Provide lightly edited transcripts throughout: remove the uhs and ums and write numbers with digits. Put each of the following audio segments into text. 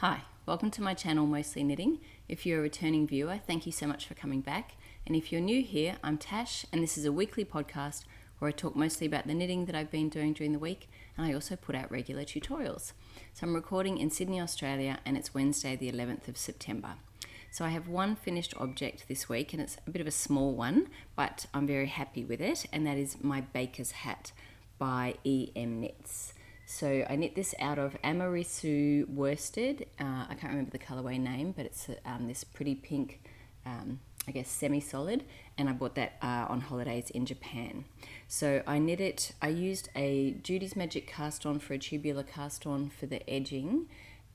Hi, welcome to my channel Mostly Knitting. If you're a returning viewer, thank you so much for coming back. And if you're new here, I'm Tash, and this is a weekly podcast where I talk mostly about the knitting that I've been doing during the week, and I also put out regular tutorials. So I'm recording in Sydney, Australia, and it's Wednesday the 11th of September. So I have one finished object this week, and it's a bit of a small one, but I'm very happy with it, and that is my baker's hat by EM Knits. So I knit this out of Amirisu worsted. I can't remember the colorway name, but it's this pretty pink, I guess semi-solid, and I bought that on holidays in Japan. So I knit it, I used a Judy's Magic cast on for a tubular cast on for the edging,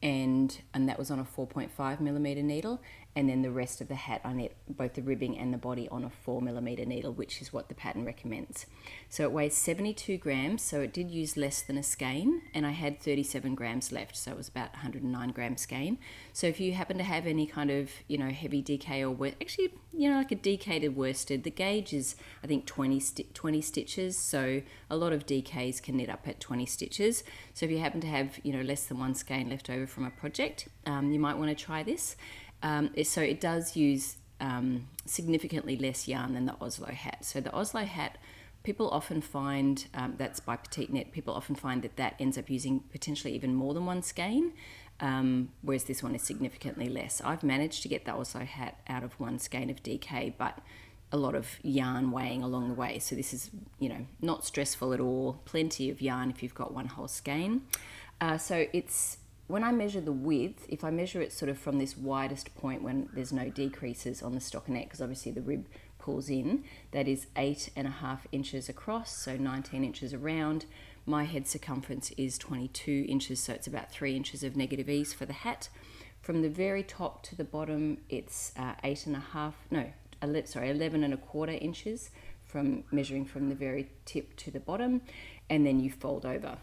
and that was on a 4.5mm needle, and then the rest of the hat I knit both the ribbing and the body on a 4mm needle, which is what the pattern recommends. So it weighs 72 grams, so it did use less than a skein, and I had 37 grams left, so it was about 109 gram skein. So if you happen to have any kind of, heavy DK or actually, like a decayed worsted, the gauge is, I think, 20 stitches, so a lot of DKs can knit up at 20 stitches. So if you happen to have, less than one skein left over from a project, you might want to try this. So it does use significantly less yarn than the Oslo hat. So the Oslo hat, people often find, that's by Petite Knit, people often find that ends up using potentially even more than one skein, whereas this one is significantly less. I've managed to get the Oslo hat out of one skein of DK, but a lot of yarn weighing along the way. So this is, not stressful at all. Plenty of yarn if you've got one whole skein. So it's, when I measure the width, if I measure it sort of from this widest point when there's no decreases on the stockinette, because obviously the rib pulls in, that is 8.5 inches across, so 19 inches around. My head circumference is 22 inches, so it's about 3 inches of negative ease for the hat. From the very top to the bottom, it's 11.25 inches from measuring from the very tip to the bottom, and then you fold over.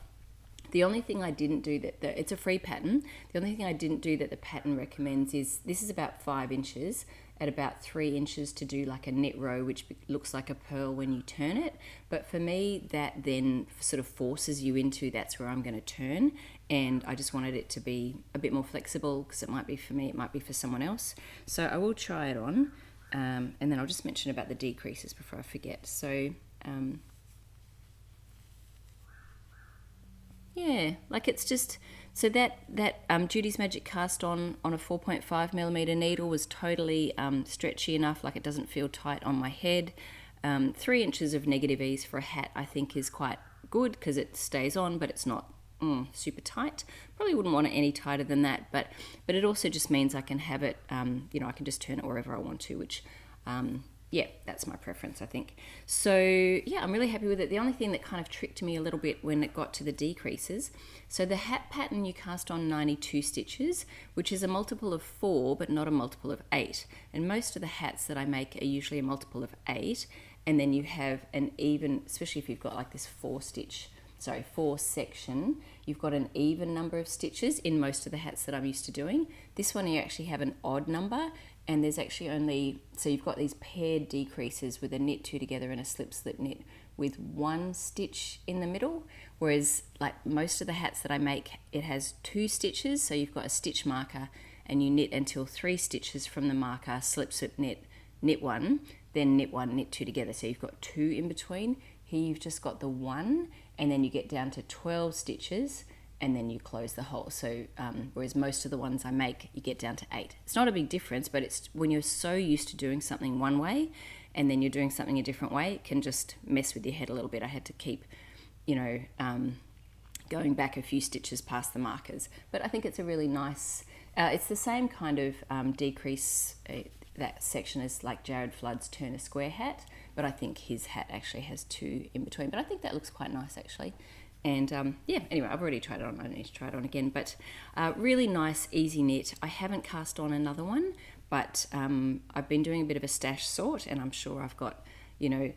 The only thing I didn't do it's a free pattern. The only thing I didn't do that the pattern recommends is, this is about 5 inches, at about 3 inches to do like a knit row, which looks like a pearl when you turn it. But for me, that then sort of forces you into, that's where I'm going to turn. And I just wanted it to be a bit more flexible, because it might be for me, it might be for someone else. So I will try it on. And then I'll just mention about the decreases before I forget. So, yeah, like it's just, so that Judy's Magic cast on a 4.5mm needle was totally stretchy enough, like it doesn't feel tight on my head. 3 inches of negative ease for a hat I think is quite good, because it stays on, but it's not super tight. Probably wouldn't want it any tighter than that, but it also just means I can have it, I can just turn it wherever I want to, which yeah, that's my preference, I think. So yeah, I'm really happy with it. The only thing that kind of tricked me a little bit when it got to the decreases, so the hat pattern you cast on 92 stitches, which is a multiple of 4 but not a multiple of 8, and most of the hats that I make are usually a multiple of 8, and then you have an even, especially if you've got like this 4 section, you've got an even number of stitches in most of the hats that I'm used to doing. This one you actually have an odd number, and there's actually only, so you've got these paired decreases with a knit 2 together and a slip slip knit with 1 stitch in the middle, whereas like most of the hats that I make, it has 2 stitches, so you've got a stitch marker and you knit until 3 stitches from the marker, slip slip knit, knit 1, then knit 1, knit 2 together, so you've got 2 in between. Here you've just got the 1, and then you get down to 12 stitches, and then you close the hole. So whereas most of the ones I make, you get down to 8. It's not a big difference, but it's when you're so used to doing something one way and then you're doing something a different way, it can just mess with your head a little bit. I had to keep, going back a few stitches past the markers. But I think it's a really nice, it's the same kind of decrease, that section is like Jared Flood's Turner Square hat, but I think his hat actually has 2 in between. But I think that looks quite nice actually. And yeah, anyway, I've already tried it on. I don't need to try it on again, but really nice, easy knit. I haven't cast on another one, but I've been doing a bit of a stash sort, and I'm sure I've got,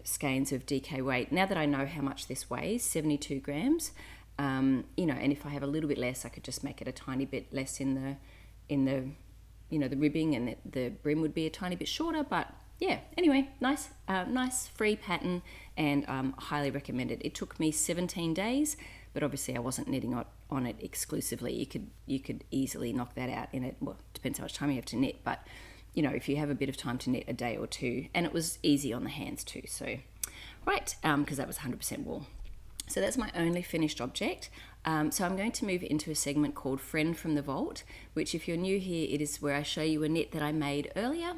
skeins of DK weight. Now that I know how much this weighs, 72 grams, and if I have a little bit less, I could just make it a tiny bit less in the the ribbing, and the brim would be a tiny bit shorter, but yeah, anyway, nice free pattern, and highly recommend it. It took me 17 days, but obviously I wasn't knitting on it exclusively. You could easily knock that out in it. Well, it depends how much time you have to knit, but you know, if you have a bit of time to knit, a day or two, and it was easy on the hands too. So, right, because that was 100% wool. So that's my only finished object. So I'm going to move into a segment called Friend from the Vault, which if you're new here, it is where I show you a knit that I made earlier,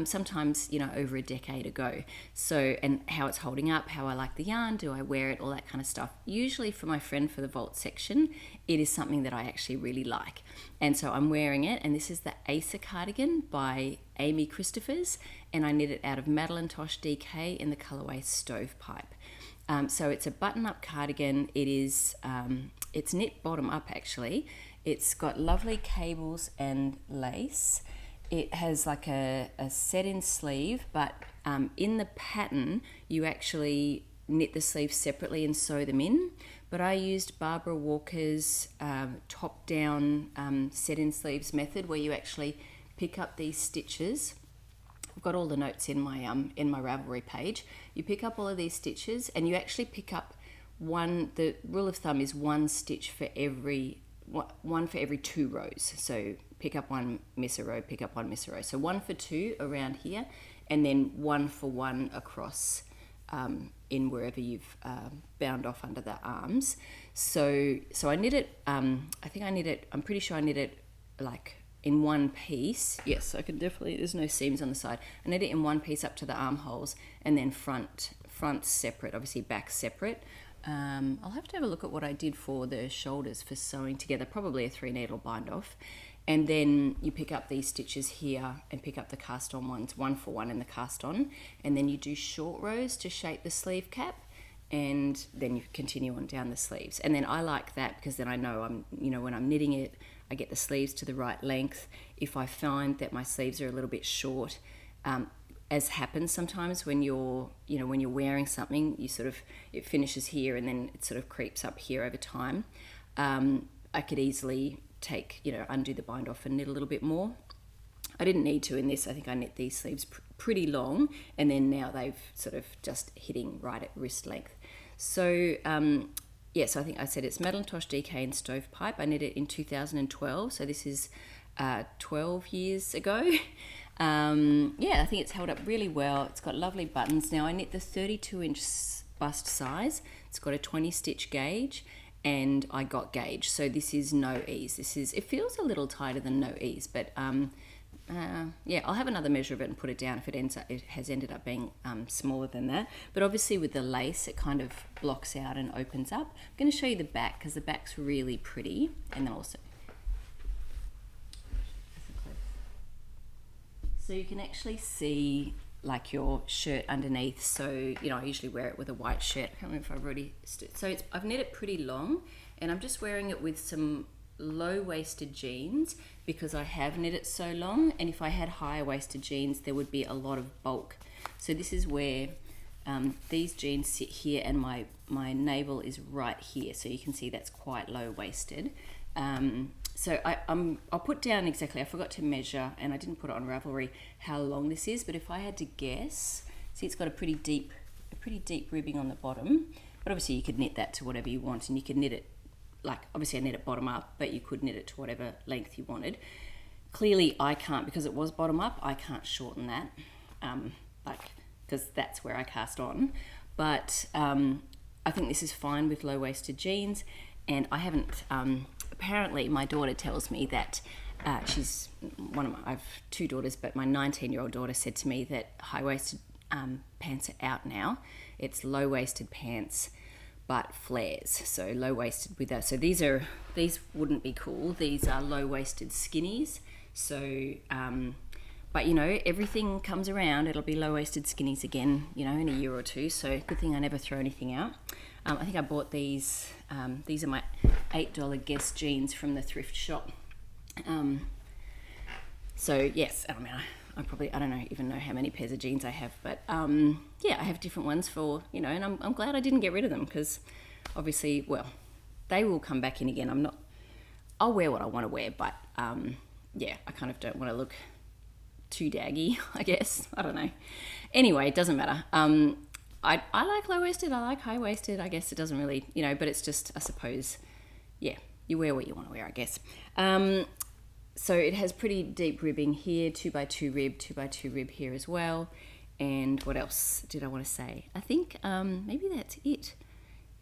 sometimes, you know, over a decade ago. So, and how it's holding up, how I like the yarn, do I wear it, all that kind of stuff. Usually for my Friend for the Vault section, it is something that I actually really like. And so I'm wearing it, and this is the Acer Cardigan by Amy Christoffers, and I knit it out of Madelinetosh DK in the colorway Stovepipe. So it's a button-up cardigan. It is, it's knit bottom up actually. It's got lovely cables and lace. It has like a set-in sleeve, but in the pattern you actually knit the sleeves separately and sew them in. But I used Barbara Walker's top-down set-in sleeves method, where you actually pick up these stitches. I've got all the notes in my Ravelry page. You pick up all of these stitches, and you actually pick up one. The rule of thumb is one stitch for every one for every 2 rows. So pick up one, miss a row, pick up one, miss a row. So 1 for 2 around here, and then 1 for 1 across in wherever you've bound off under the arms. So I knit it. I'm pretty sure I knit it like in one piece. Yes, I can definitely, there's no seams on the side. I knit it in one piece up to the armholes, and then front separate, obviously back separate. I'll have to have a look at what I did for the shoulders for sewing together, probably a 3 needle bind off. And then you pick up these stitches here and pick up the cast on ones, 1 for 1 in the cast on, and then you do short rows to shape the sleeve cap, and then you continue on down the sleeves. And then I like that because then I know when I'm knitting it, I get the sleeves to the right length. If I find that my sleeves are a little bit short, as happens sometimes when you're wearing something, it finishes here and then it sort of creeps up here over time. I could easily undo the bind off and knit a little bit more. I didn't need to in this. I think I knit these sleeves pretty long, and then now they've sort of just hitting right at wrist length. So so I think I said it's Madelinetosh DK and Stovepipe. I knit it in 2012, so this is 12 years ago. I think it's held up really well. It's got lovely buttons. Now I knit the 32-inch bust size. It's got a 20 stitch gauge, and I got gauge, so this is no ease. It feels a little tighter than no ease, but I'll have another measure of it and put it down if it has ended up being smaller than that. But obviously with the lace, it kind of blocks out and opens up. I'm going to show you the back because the back's really pretty, and then also so you can actually see like your shirt underneath. So I usually wear it with a white shirt. I can't remember if I've already I've knit it pretty long, and I'm just wearing it with some low-waisted jeans because I have knit it so long, and if I had higher waisted jeans there would be a lot of bulk. So this is where these jeans sit here, and my navel is right here, so you can see that's quite low-waisted. So I'll put down exactly, I forgot to measure and I didn't put it on Ravelry how long this is, but if I had to guess, see it's got a pretty deep ribbing on the bottom, but obviously you could knit that to whatever you want, and you could knit it, like obviously I knit it bottom up, but you could knit it to whatever length you wanted. Clearly I can't, because it was bottom up, I can't shorten that, because that's where I cast on. But I think this is fine with low-waisted jeans, and I haven't, apparently my daughter tells me that I have 2 daughters, but my 19-year-old daughter said to me that high-waisted pants are out now. It's low-waisted pants but flares, so low-waisted with that. So these wouldn't be cool. These are low-waisted skinnies. So but everything comes around. It'll be low-waisted skinnies again, in a year or two. So good thing I never throw anything out. I think I bought these. These are my $8 Guess jeans from the thrift shop. So yes, I don't even know how many pairs of jeans I have, but I have different ones for, and I'm glad I didn't get rid of them, because obviously, they will come back in again. I'll wear what I want to wear, but I kind of don't want to look too daggy, I guess. I don't know. Anyway, it doesn't matter. I like low-waisted, I like high-waisted. I guess it doesn't really, but it's just, I suppose, yeah, you wear what you want to wear, I guess. So it has pretty deep ribbing here, 2x2 rib, 2x2 rib here as well. And what else did I want to say? I think maybe that's it.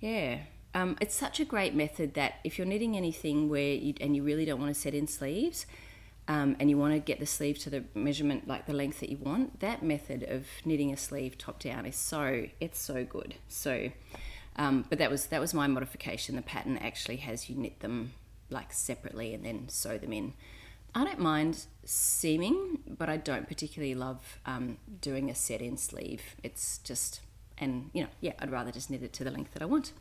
Yeah. It's such a great method that if you're knitting anything where you really don't want to set in sleeves, and you want to get the sleeve to the measurement, like the length that you want, that method of knitting a sleeve top down is it's so good. So, but that was my modification. The pattern actually has you knit them like separately and then sew them in. I don't mind seaming, but I don't particularly love doing a set-in sleeve. It's just, and I'd rather just knit it to the length that I want.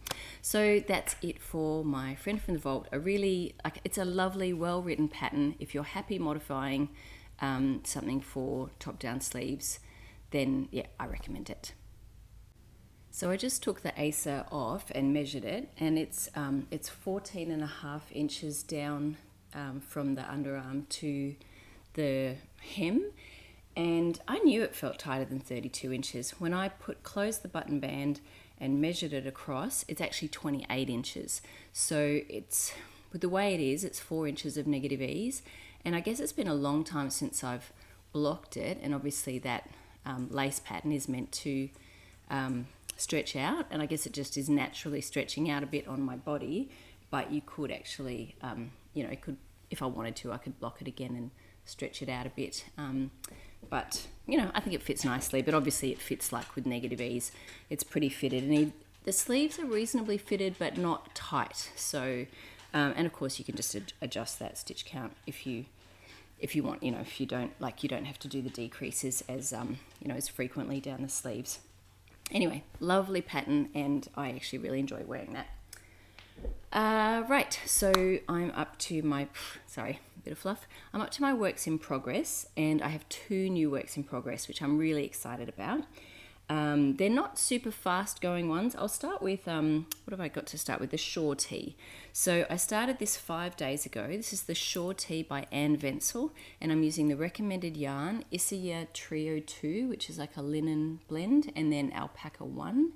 So that's it for my friend from the vault. It's a lovely, well-written pattern. If you're happy modifying something for top-down sleeves, then I recommend it. So I just took the Acer off and measured it, and it's 14.5 inches down from the underarm to the hem, and I knew it felt tighter than 32 inches. When I closed the button band and measured it across, it's actually 28 inches. So it's, with the way it is, it's 4 inches of negative ease, and I guess it's been a long time since I've blocked it, and obviously that lace pattern is meant to stretch out, and I guess it just is naturally stretching out a bit on my body, but you could actually, it could, if I wanted to, I could block it again and stretch it out a bit. But, I think it fits nicely, but obviously it fits like with negative ease. It's pretty fitted, and the sleeves are reasonably fitted, but not tight. So, and of course you can just adjust that stitch count if you want, if you don't have to do the decreases as, as frequently down the sleeves. Anyway, lovely pattern, and I actually really enjoy wearing that. Right, so I'm up to my, bit of fluff. I'm up to my works in progress, and I have 2 new works in progress, which I'm really excited about. They're not super fast going ones. I'll start with, what have I got to start with? The Shore Tee. So I started this 5 days ago. This is the Shore Tee by Ventzel, and I'm using the recommended yarn, Isager Trio 2, which is like a linen blend, and then Alpaca 1.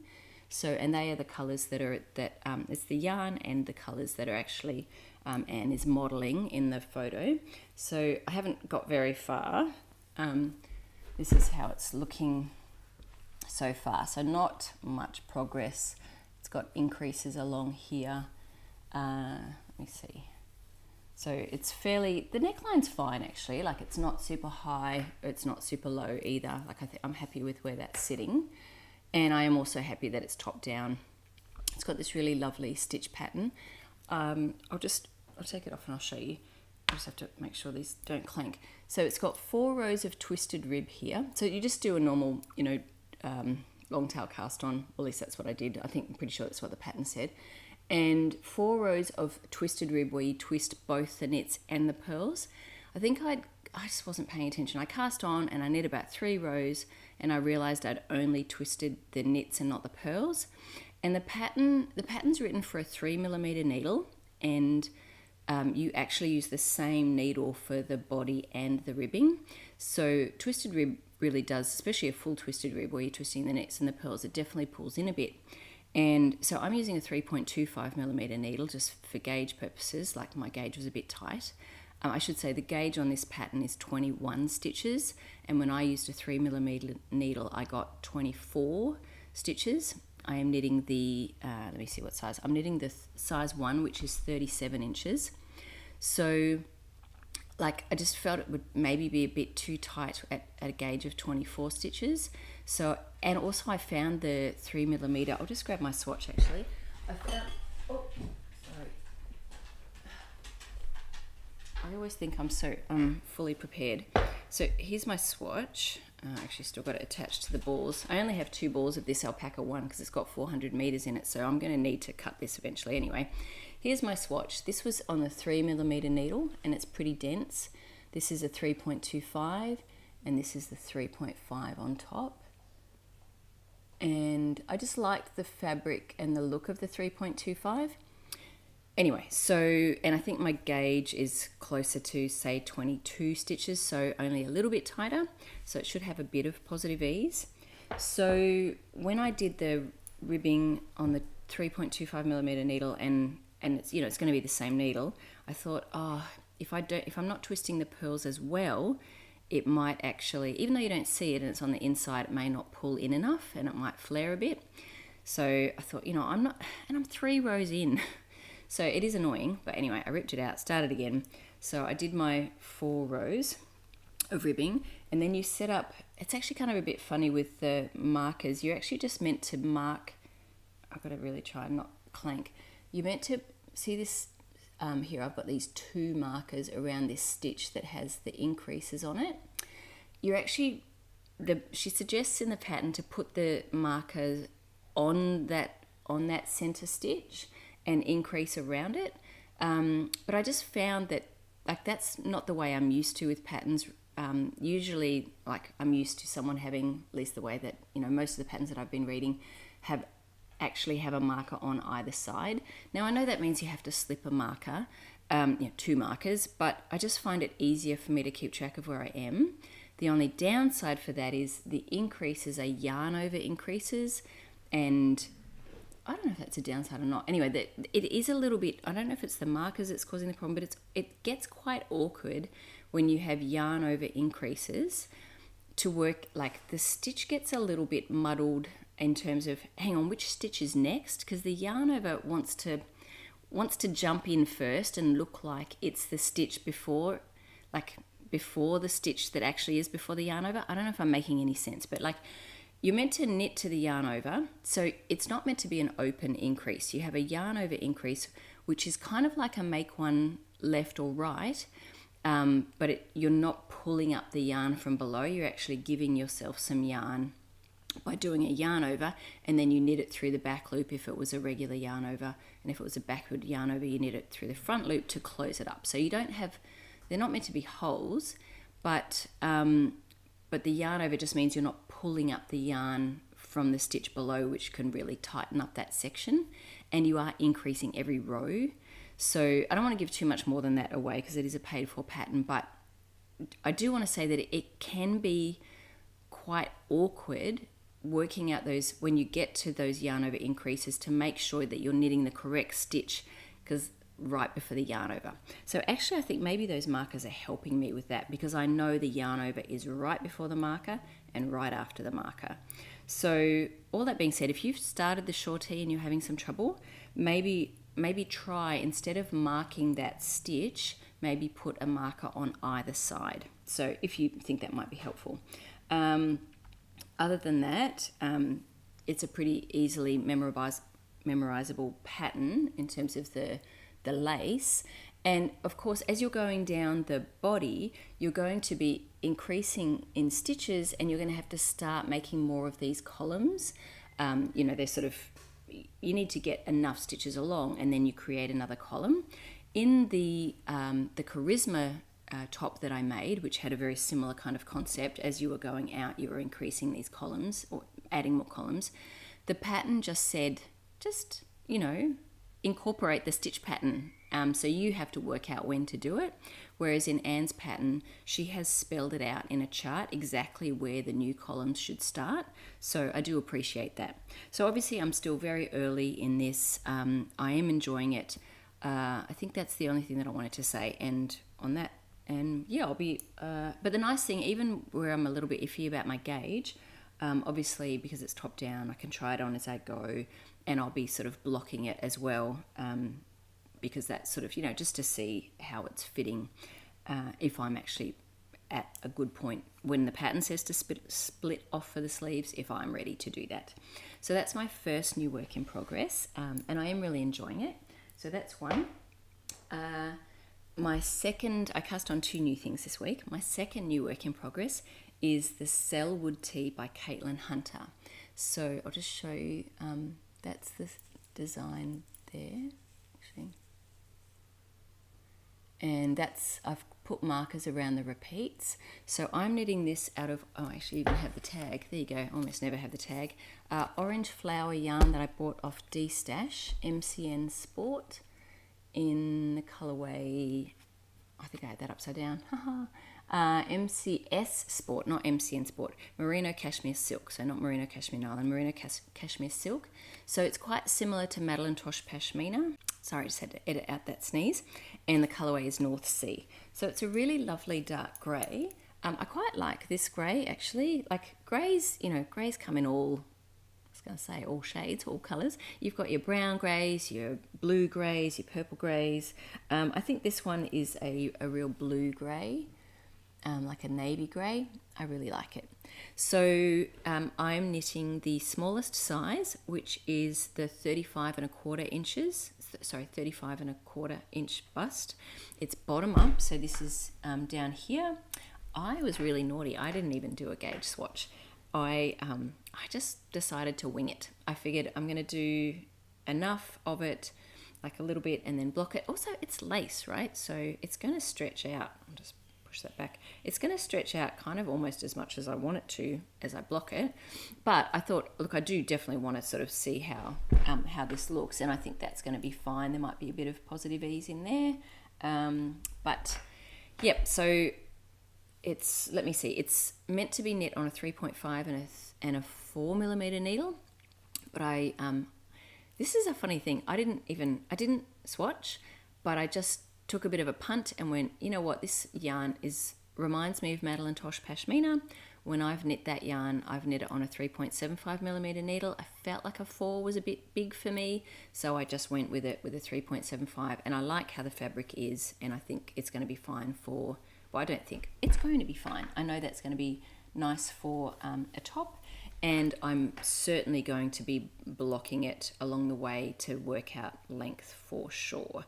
So, and they are the colours it's the yarn and the colours that are actually, Anne is modelling in the photo. So I haven't got very far. This is how it's looking so far. So not much progress. It's got increases along here. Let me see. So it's the neckline's fine actually. Like it's not super high, it's not super low either. Like I'm happy with where that's sitting. And I am also happy that it's top down. It's got this really lovely stitch pattern. I'll take it off and I'll show you. I just have to make sure these don't clank. So it's got 4 rows of twisted rib here. So you just do a normal, long tail cast on. Well, at least that's what I did. I'm pretty sure that's what the pattern said. And 4 rows of twisted rib where you twist both the knits and the pearls. I think I just wasn't paying attention. I cast on and I knit about 3 rows, and I realized I'd only twisted the knits and not the pearls. And the pattern's written for a 3mm needle, and you actually use the same needle for the body and the ribbing. So twisted rib really does, especially a full twisted rib where you're twisting the knits and the pearls, it definitely pulls in a bit. And so I'm using a 3.25mm needle just for gauge purposes, like my gauge was a bit tight. I should say the gauge on this pattern is 21 stitches, and when I used a 3mm needle I got 24 stitches. I am knitting the, let me see what size, I'm knitting the size 1, which is 37 inches. So like I just felt it would maybe be a bit too tight at a gauge of 24 stitches. So, and also I found the 3mm, I'll just grab my swatch actually. I always think I'm so fully prepared. So here's my swatch. I actually still got it attached to the balls. I only have 2 balls of this Alpaca 1 because it's got 400 meters in it, so I'm going to need to cut this eventually anyway. Here's my swatch. This was on the 3mm needle and it's pretty dense. This is a 3.25 and this is the 3.5 on top. And I just like the fabric and the look of the 3.25. Anyway, so, and I think my gauge is closer to, say, 22 stitches, so only a little bit tighter. So it should have a bit of positive ease. So when I did the ribbing on the 3.25mm needle, and it's, you know, it's going to be the same needle, I thought, oh, if I'm not twisting the pearls as well, it might actually, even though you don't see it and it's on the inside, it may not pull in enough and it might flare a bit. So I thought, you know, I'm 3 rows in. So it is annoying, but anyway, I ripped it out, started again. So I did my 4 rows of ribbing, and then you set up, it's actually kind of a bit funny with the markers. You're actually just meant to mark, I've got to really try and not clank. You're meant to, see this here, I've got these 2 markers around this stitch that has the increases on it. You're actually, she suggests in the pattern to put the markers on that center stitch and increase around it. But I just found that, like, that's not the way I'm used to with patterns. Usually, like, I'm used to someone having, at least the way that, you know, most of the patterns that I've been reading actually have a marker on either side. Now, I know that means you have to slip a marker, 2 markers, but I just find it easier for me to keep track of where I am. The only downside for that is the increases are yarn over increases, and I don't know if that's a downside or not. Anyway, it is a little bit, I don't know if it's the markers that's causing the problem, but it gets quite awkward when you have yarn over increases to work. Like, the stitch gets a little bit muddled in terms of, hang on, which stitch is next? Because the yarn over wants to jump in first and look like it's the stitch before, like before the stitch that actually is before the yarn over. I don't know if I'm making any sense, but like, you're meant to knit to the yarn over, so it's not meant to be an open increase. You have a yarn over increase, which is kind of like a make one left or right, but you're not pulling up the yarn from below. You're actually giving yourself some yarn by doing a yarn over, and then you knit it through the back loop if it was a regular yarn over, and if it was a backward yarn over, you knit it through the front loop to close it up. So you don't have, they're not meant to be holes, but the yarn over just means you're not pulling up the yarn from the stitch below, which can really tighten up that section, and you are increasing every row. So I don't want to give too much more than that away because it is a paid for pattern, but I do want to say that it can be quite awkward working out those, when you get to those yarn over increases, to make sure that you're knitting the correct stitch, because right before the yarn over. So actually I think maybe those markers are helping me with that, because I know the yarn over is right before the marker and right after the marker. So all that being said, if you've started the shortee and you're having some trouble, maybe try, instead of marking that stitch, maybe put a marker on either side. So if you think that might be helpful. Other than that, it's a pretty easily memorizable pattern in terms of the lace. And of course, as you're going down the body, you're going to be increasing in stitches, and you're going to have to start making more of these columns. You know, they're sort of, you need to get enough stitches along, and then you create another column. In the Charisma top that I made, which had a very similar kind of concept, as you were going out, you were increasing these columns or adding more columns. The pattern just said, you know, incorporate the stitch pattern. So you have to work out when to do it. Whereas in Anne's pattern, she has spelled it out in a chart exactly where the new columns should start. So I do appreciate that. So obviously I'm still very early in this. I am enjoying it. I think that's the only thing that I wanted to say. And on that, and yeah, I'll be, but the nice thing, even where I'm a little bit iffy about my gauge, obviously because it's top down, I can try it on as I go, and I'll be sort of blocking it as well, because that's sort of, you know, just to see how it's fitting, if I'm actually at a good point when the pattern says to split off for the sleeves, if I'm ready to do that. So that's my first new work in progress, and I am really enjoying it. So that's one. My second, I cast on 2 new things this week. My second new work in progress is the Sellwood tee by Caitlin Hunter. So I'll just show you, that's the design there, actually. And that's, I've put markers around the repeats. So I'm knitting this out of, oh, I actually even have the tag. There you go, almost never have the tag. Orange flower yarn that I bought off D-Stash, MCN Sport, in the colourway I think I had that upside down. MCS Sport, not MCN Sport. Merino Cashmere Silk. So not Merino Cashmere Nylon, Merino Cashmere Silk. So it's quite similar to Madelinetosh Pashmina. Sorry, I just had to edit out that sneeze. And the colourway is North Sea. So it's a really lovely dark grey. I quite like this grey actually. Like greys, greys come in all, I was going to say all shades, all colours. You've got your brown greys, your blue greys, your purple greys. I think this one is a real blue grey, like a navy grey. I really like it. So I'm knitting the smallest size, which is the 35 and a quarter inch bust. It's bottom up, so this is down here. I was really naughty. I didn't even do a gauge swatch. I just decided to wing it. I figured I'm going to do enough of it, like a little bit, and then block it. Also, it's lace, right? So it's going to stretch out. I'll just push that back. It's going to stretch out kind of almost as much as I want it to as I block it. But I thought, look, I do definitely want to sort of see how this looks, and I think that's going to be fine. There might be a bit of positive ease in there. But, yep, so let me see, it's meant to be knit on a 3.5 and a 4mm needle, but this is a funny thing, I didn't swatch, but I just took a bit of a punt and went, you know what, this yarn reminds me of Madelinetosh Pashmina. When I've knit that yarn, I've knit it on a 3.75mm needle. I felt like a 4 was a bit big for me, so I just went with it with a 3.75, and I like how the fabric is, and I think it's going to be fine for, well, I don't think, it's going to be fine. I know that's going to be nice for a top, and I'm certainly going to be blocking it along the way to work out length for sure,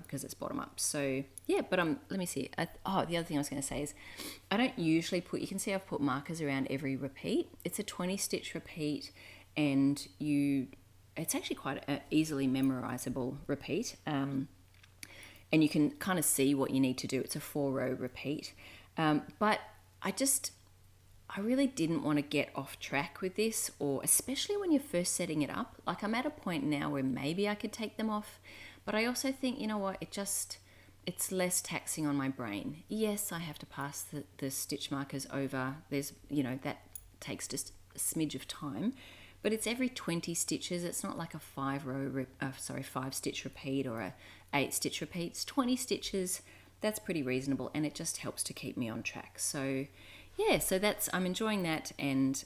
because it's bottom up. So yeah, but let me see. The other thing I was going to say is I don't usually you can see I've put markers around every repeat. It's a 20 stitch repeat, and it's actually quite an easily memorizable repeat. And you can kind of see what you need to do. It's a 4-row repeat. But I really didn't want to get off track with this, or especially when you're first setting it up. Like, I'm at a point now where maybe I could take them off, but I also think, you know what, it's less taxing on my brain. Yes, I have to pass the stitch markers over. That takes just a smidge of time, but it's every 20 stitches. It's not like a 5 stitch repeat or a 8 stitch repeat. It's 20 stitches. That's pretty reasonable, and it just helps to keep me on track. So yeah, so I'm enjoying that, and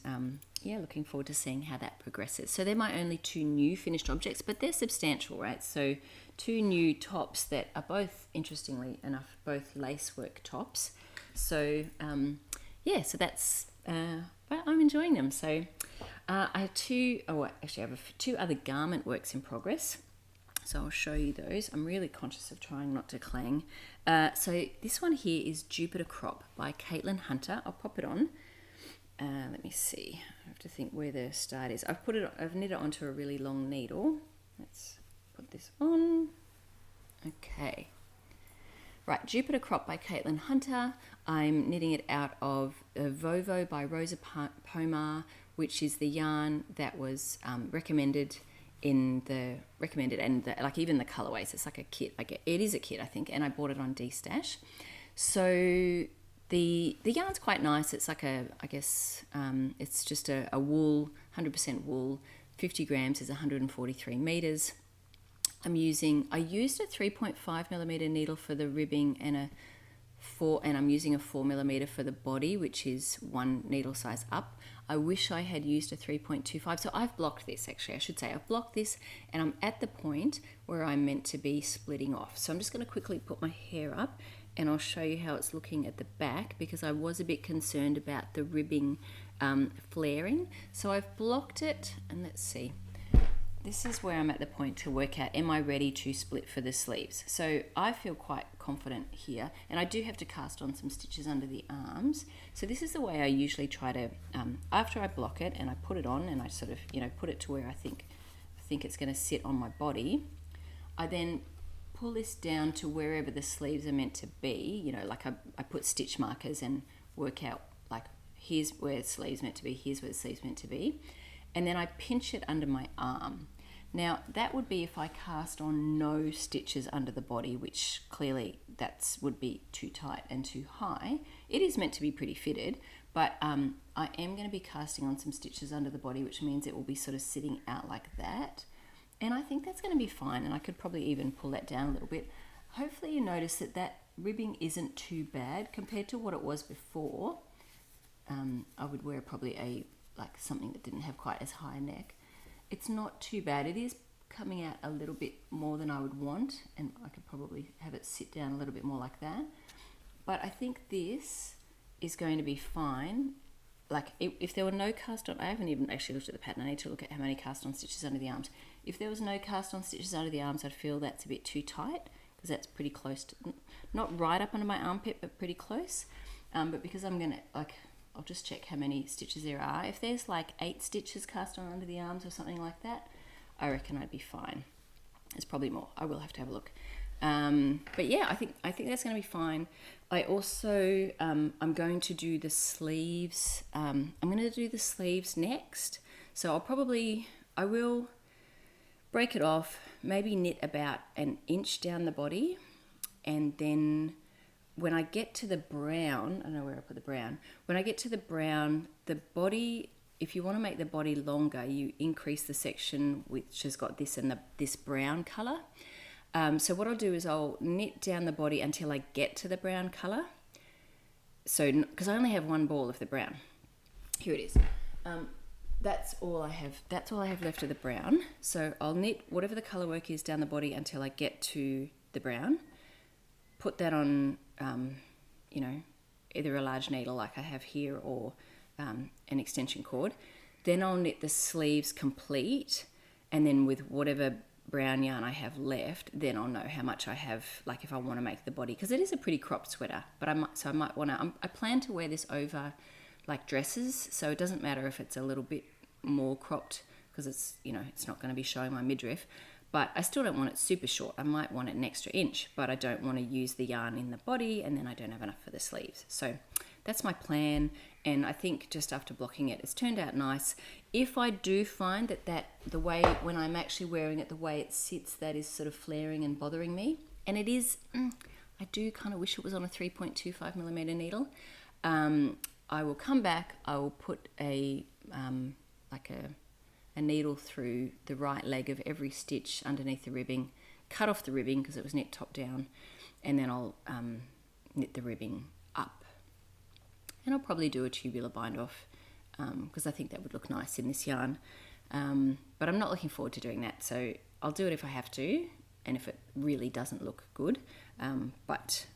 looking forward to seeing how that progresses. So they're my only 2 new finished objects, but they're substantial, right? So 2 new tops that are both, interestingly enough, both lacework tops. So so that's, but I'm enjoying them. So I have 2 other garment works in progress. So I'll show you those. I'm really conscious of trying not to clang. So this one here is Jupiter Crop by Caitlin Hunter. I'll pop it on. Let me see. I have to think where the start is. I've knit it onto a really long needle. Let's put this on. Okay. Right, Jupiter Crop by Caitlin Hunter. I'm knitting it out of Vovo by Rosa Pomar, which is the yarn that was recommended and even the colorways. It's like a kit. It is a kit, I think, and I bought it on D-Stash. So the yarn's quite nice. It's like it's just a wool, 100% wool. 50 grams is 143 meters. I used a 3.5mm needle for the ribbing and I'm using a 4mm for the body, which is 1 needle size up. I wish I had used a 3.25. So I've blocked this, actually. I should say I've blocked this, and I'm at the point where I'm meant to be splitting off. So I'm just going to quickly put my hair up, and I'll show you how it's looking at the back, because I was a bit concerned about the ribbing flaring. So I've blocked it, and let's see. This is where I'm at the point to work out, am I ready to split for the sleeves? So I feel quite confident here, and I do have to cast on some stitches under the arms. So this is the way I usually try to, after I block it and I put it on and I sort of, put it to where I think it's going to sit on my body, I then pull this down to wherever the sleeves are meant to be. Like I put stitch markers and work out, like, here's where the sleeve's meant to be, here's where the sleeve's meant to be. And then I pinch it under my arm. Now that would be if I cast on no stitches under the body, which clearly that would be too tight and too high. It is meant to be pretty fitted, but I am going to be casting on some stitches under the body, which means it will be sort of sitting out like that. And I think that's going to be fine, and I could probably even pull that down a little bit. Hopefully you notice that that ribbing isn't too bad compared to what it was before. I would wear probably something that didn't have quite as high a neck. It's not too bad. It is coming out a little bit more than I would want, and I could probably have it sit down a little bit more like that. But I think this is going to be fine. Like if there were no cast on, I haven't even actually looked at the pattern. I need to look at how many cast on stitches under the arms. If there was no cast on stitches under the arms, I'd feel that's a bit too tight, because that's pretty close to, not right up under my armpit, but pretty close. But because I'm gonna, I'll just check how many stitches there are. If there's like 8 stitches cast on under the arms or something like that, I reckon I'd be fine. There's probably more. I will have to have a look. But yeah, I think that's going to be fine. I also, I'm going to do the sleeves. I'm going to do the sleeves next. So I will break it off, maybe knit about an inch down the body, and then when I get to the brown, I don't know where I put the brown. When I get to the brown, the body, if you want to make the body longer, you increase the section which has got this and this brown colour. So what I'll do is I'll knit down the body until I get to the brown colour. So, because I only have one ball of the brown. Here it is. That's all I have. That's all I have left of the brown. So I'll knit whatever the colour work is down the body until I get to the brown. Put that on, either a large needle like I have here or an extension cord. Then I'll knit the sleeves complete, and then with whatever brown yarn I have left, then I'll know how much I have, like if I want to make the body, because it is a pretty cropped sweater, but I might want to, I plan to wear this over like dresses, so it doesn't matter if it's a little bit more cropped, because it's, it's not going to be showing my midriff. But I still don't want it super short. I might want it an extra inch, but I don't want to use the yarn in the body, and then I don't have enough for the sleeves. So that's my plan, and I think just after blocking it, it's turned out nice. If I do find that the way, when I'm actually wearing it, the way it sits, that is sort of flaring and bothering me, and it is, I do kind of wish it was on a 3.25mm needle. I will come back, I will put a needle through the right leg of every stitch underneath the ribbing, cut off the ribbing because it was knit top down, and then I'll knit the ribbing up. And I'll probably do a tubular bind off because I think that would look nice in this yarn. But I'm not looking forward to doing that, so I'll do it if I have to, and if it really doesn't look good. But,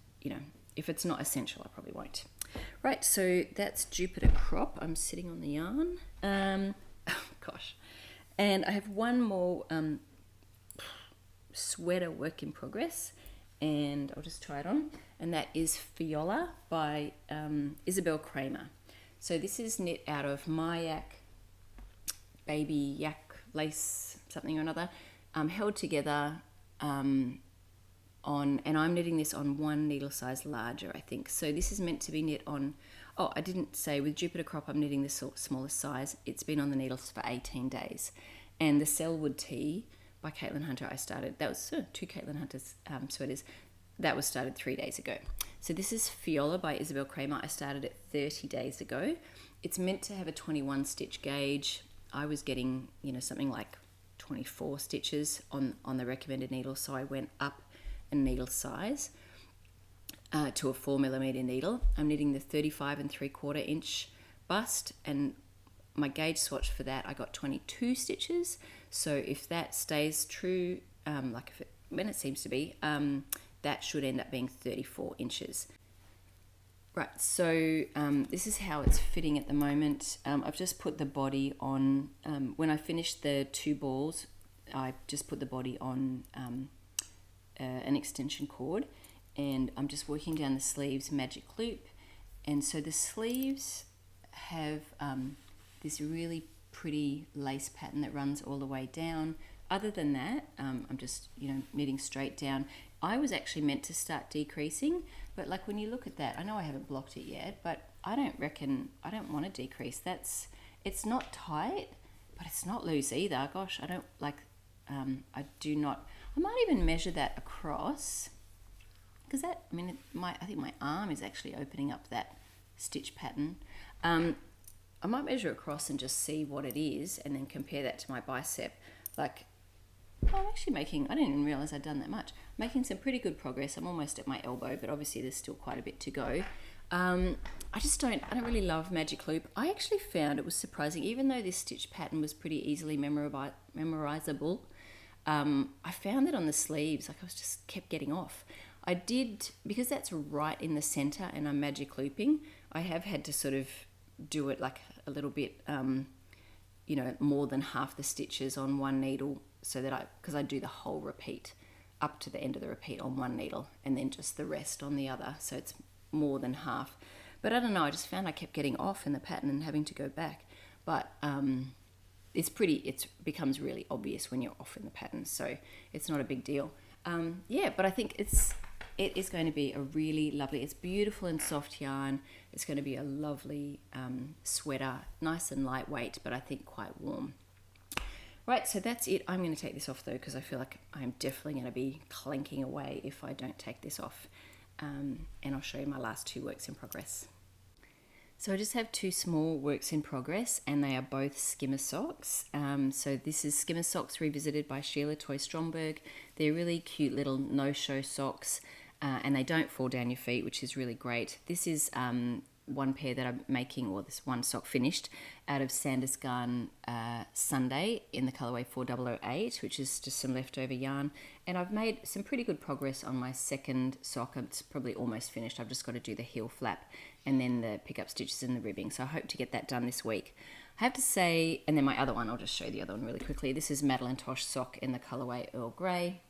if it's not essential, I probably won't. Right, so that's Jupiter Crop. I'm sitting on the yarn. Gosh. And I have one more sweater work in progress, and I'll just try it on, and that is Fjolla by Isabell Kraemer. So this is knit out of Myak Baby Yak Lace, something or another, held together and I'm knitting this on one needle size larger, I think. So this is meant to be knit on, I didn't say, with Jupiter Crop I'm knitting the smallest size. It's been on the needles for 18 days. And the Sellwood Tee by Caitlin Hunter, I started, that was 2 Caitlin Hunter's sweaters, that was started 3 days ago. So this is Fjolla by Isabell Kraemer. I started it 30 days ago. It's meant to have a 21 stitch gauge. I was getting, something like 24 stitches on the recommended needle, so I went up a needle size to a 4mm needle. I'm knitting the 35 3/4 inch bust, and my gauge swatch for that, I got 22 stitches. So if that stays true, when it seems to be, that should end up being 34 inches. Right, so this is how it's fitting at the moment. I've just put the body on, when I finished the 2 balls, I just put the body on an extension cord, and I'm just working down the sleeves magic loop. And so the sleeves have this really pretty lace pattern that runs all the way down. Other than that, I'm just knitting straight down. I was actually meant to start decreasing, but like when you look at that, I know I haven't blocked it yet, but I don't want to decrease. It's not tight, but it's not loose either. Gosh, I might even measure that across, because that, I mean, I think my arm is actually opening up that stitch pattern. I might measure across and just see what it is and then compare that to my bicep. Like, I'm actually making, I didn't even realize I'd done that much. Making some pretty good progress. I'm almost at my elbow, but obviously there's still quite a bit to go. I don't really love magic loop. I actually found it was surprising, even though this stitch pattern was pretty easily memorizable, I found that on the sleeves, like I was just kept getting off. I did, because that's right in the center and I'm magic looping, I have had to sort of do it like a little bit, more than half the stitches on one needle, so that because I do the whole repeat up to the end of the repeat on one needle and then just the rest on the other, so it's more than half. But I don't know, I just found I kept getting off in the pattern and having to go back. But it becomes really obvious when you're off in the pattern, so it's not a big deal. But I think it is going to be a really lovely, it's beautiful and soft yarn. It's going to be a lovely sweater, nice and lightweight, but I think quite warm. Right, so that's it. I'm going to take this off though, because I feel like I'm definitely going to be clanking away if I don't take this off. And I'll show you my last two works in progress. So I just have two small works in progress, and they are both Skimmer socks. So this is Skimmer socks revisited by Sheila Toy Stromberg. They're really cute little no-show socks, and they don't fall down your feet, which is really great. This is one pair that I'm making, or this one sock finished, out of Sandnes Garn Sunday in the colourway 4008, which is just some leftover yarn. And I've made some pretty good progress on my second sock. It's probably almost finished. I've just got to do the heel flap and then the pickup stitches and the ribbing. So I hope to get that done this week. I have to say, and then my other one, I'll just show the other one really quickly. This is Madelinetosh sock in the colourway Earl Grey.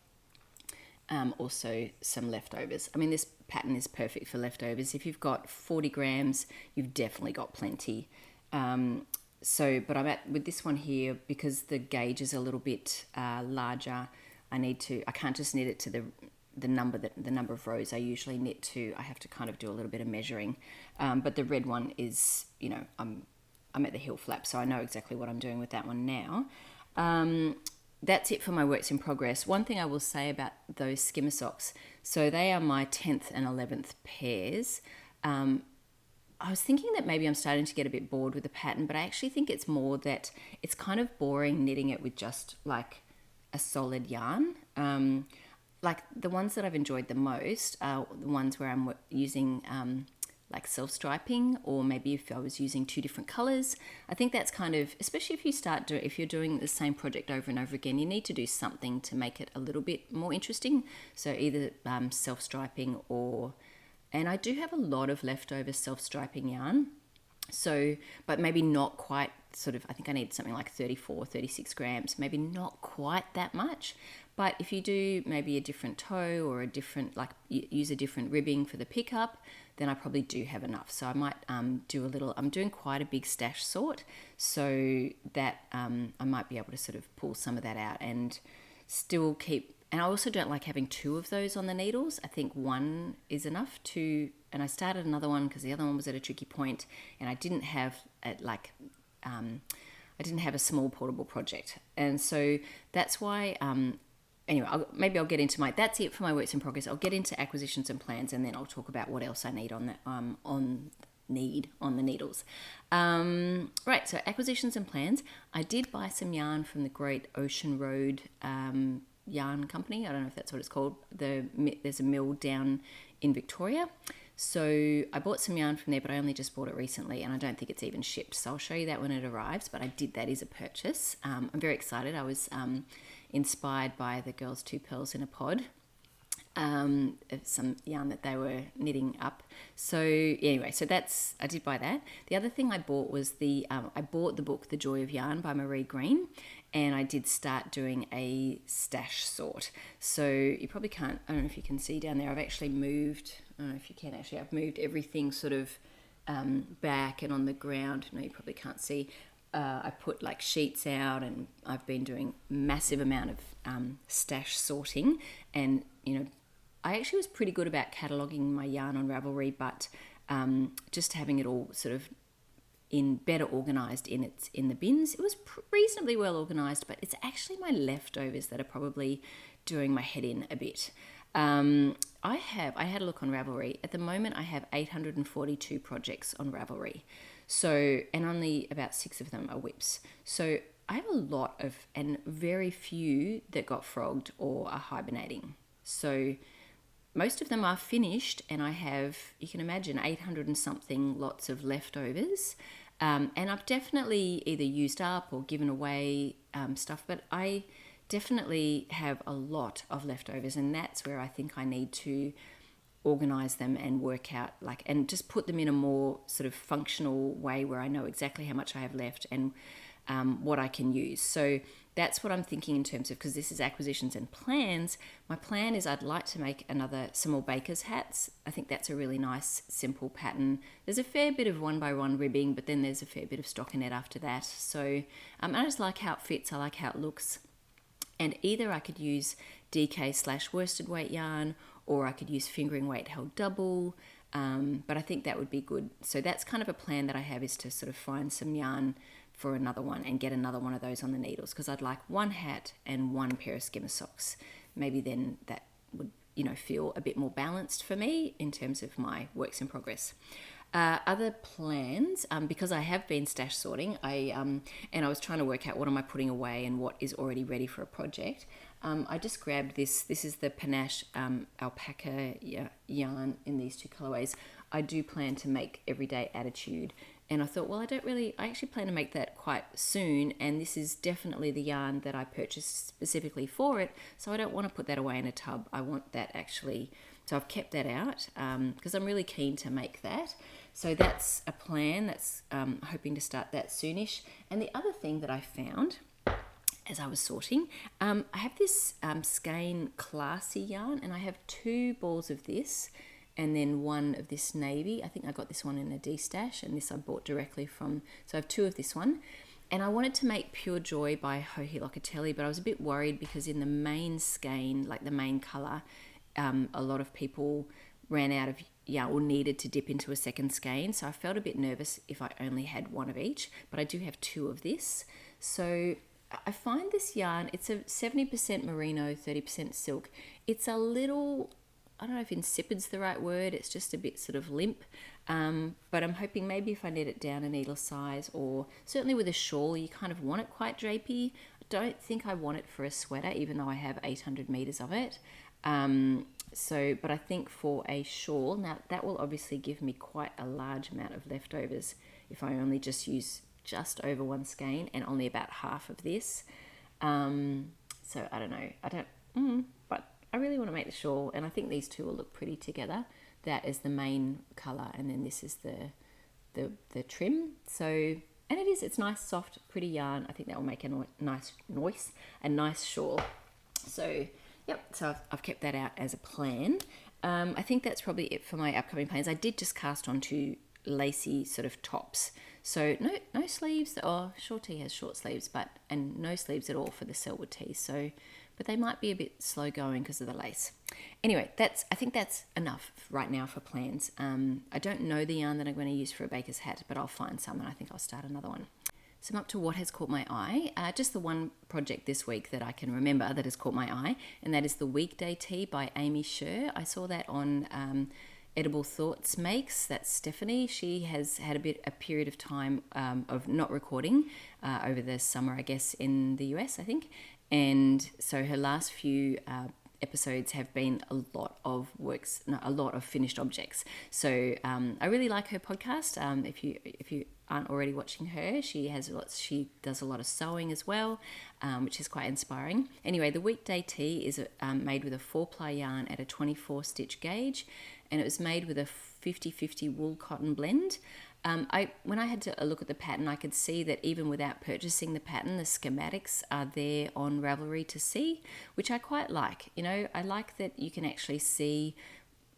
Also some leftovers. I mean, this pattern is perfect for leftovers. If you've got 40 grams, you've definitely got plenty. But I'm with this one here, because the gauge is a little bit larger. I can't just knit it to the number of rows I usually knit to. I have to kind of do a little bit of measuring. But the red one is, I'm at the heel flap, so I know exactly what I'm doing with that one now. That's it for my works in progress. One thing I will say about those Skimmer socks, so they are my 10th and 11th pairs. I was thinking that maybe I'm starting to get a bit bored with the pattern, but I actually think it's more that it's kind of boring knitting it with just like a solid yarn. Like the ones that I've enjoyed the most are the ones where I'm using like self-striping, or maybe if I was using two different colors. I think that's kind of, especially if you're doing the same project over and over again, you need to do something to make it a little bit more interesting. So either self-striping and I do have a lot of leftover self-striping yarn. So, but maybe not quite I think I need something like 34, 36 grams, maybe not quite that much. But if you do maybe a different toe or use a different ribbing for the pickup, then I probably do have enough. So I might I'm doing quite a big stash sort, so that I might be able to sort of pull some of that out and still keep. And I also don't like having two of those on the needles. I think one is enough and I started another one because the other one was at a tricky point, and I didn't have a small portable project. And so that's why, anyway, maybe I'll get into that's it for my works in progress. I'll get into acquisitions and plans, and then I'll talk about what else I need on the needles. Right, so acquisitions and plans. I did buy some yarn from the Great Ocean Road yarn company. I don't know if that's what it's called. There's a mill down in Victoria. So I bought some yarn from there, but I only just bought it recently, and I don't think it's even shipped. So I'll show you that when it arrives, but that is a purchase. I'm very excited. I was inspired by the girls' Two Pearls in a Pod, some yarn that they were knitting up. So anyway, I did buy that. The other thing I bought was I bought the book The Joy of Yarn by Marie Green, and I did start doing a stash sort. So you probably can't, I don't know if you can see down there, I've actually moved, I don't know if you can actually, I've moved everything sort of back and on the ground. No, you probably can't see. I put like sheets out, and I've been doing massive amount of stash sorting, and I actually was pretty good about cataloguing my yarn on Ravelry, but just having it all sort of better organized in the bins. It was reasonably well organized, but it's actually my leftovers that are probably doing my head in a bit. I had a look on Ravelry. At the moment, I have 842 projects on Ravelry. So, and only about 6 of them are whips. So I have a lot of, and very few that got frogged or are hibernating. So most of them are finished, and I have, you can imagine, 800 and something lots of leftovers. And I've definitely either used up or given away stuff, but I definitely have a lot of leftovers, and that's where I think I need to organize them and work out, like, and just put them in a more sort of functional way where I know exactly how much I have left and what I can use. So that's what I'm thinking in terms of, because this is acquisitions and plans. My plan is I'd like to make some more baker's hats. I think that's a really nice, simple pattern. There's a fair bit of 1x1 ribbing, but then there's a fair bit of stockinette after that. So I just like how it fits. I like how it looks. And either I could use DK/worsted weight yarn, or I could use fingering weight held double. But I think that would be good. So that's kind of a plan that I have, is to sort of find some yarn for another one and get another one of those on the needles, because I'd like one hat and one pair of skimmer socks. Maybe then that would, feel a bit more balanced for me in terms of my works in progress. Other plans, because I have been stash sorting, and I was trying to work out what am I putting away and what is already ready for a project. I just grabbed this. This is the Panache Alpaca yarn in these 2 colorways. I do plan to make Everyday Attitude, and I thought, well, I actually plan to make that quite soon, and this is definitely the yarn that I purchased specifically for it, so I don't want to put that away in a tub. I want that actually, so I've kept that out because I'm really keen to make that. So that's a plan. That's hoping to start that soonish. And the other thing that I found as I was sorting, I have this skein classy yarn, and I have 2 balls of this and then 1 of this navy. I think I got this one in a D-stash, and this I bought directly from, so I have 2 of this one. And I wanted to make Pure Joy by Joji Locatelli, but I was a bit worried because in the main skein, like the main colour, a lot of people ran out of yarn or needed to dip into a second skein. So I felt a bit nervous if I only had 1 of each, but I do have 2 of this. So I find this yarn, it's a 70% merino, 30% silk. It's a little, I don't know if insipid's the right word, it's just a bit sort of limp. But I'm hoping maybe if I knit it down a needle size, or certainly with a shawl, you kind of want it quite drapey. I don't think I want it for a sweater, even though I have 800 meters of it. But I think for a shawl, now that will obviously give me quite a large amount of leftovers if I only just use just over 1 skein and only about half of this. So I don't know, but I really want to make the shawl, and I think these 2 will look pretty together. That is the main color, and then this is the trim. So, and it's nice, soft, pretty yarn. I think that will make a nice shawl. So, yep, so I've kept that out as a plan. I think that's probably it for my upcoming plans. I did just cast onto lacy sort of tops. So no sleeves, or short tee has short sleeves, and no sleeves at all for the Sellwood tee. So, but they might be a bit slow going because of the lace. Anyway, I think that's enough right now for plans. I don't know the yarn that I'm going to use for a baker's hat, but I'll find some, and I think I'll start another one. So I'm up to what has caught my eye. Just the one project this week that I can remember that has caught my eye, and that is the Weekday Tea by Amy Sher. I saw that on Edible Thoughts Makes. That's Stephanie. She has had a period of time of not recording over the summer, I guess, in the US, I think. And so her last few episodes have been a lot of finished objects. So I really like her podcast. If you aren't already watching her, she does a lot of sewing as well, which is quite inspiring. Anyway, the Weekday Tea is made with a 4-ply yarn at a 24 stitch gauge, and it was made with a 50-50 wool cotton blend. When I had to look at the pattern, I could see that even without purchasing the pattern, the schematics are there on Ravelry to see, which I quite like. I like that you can actually see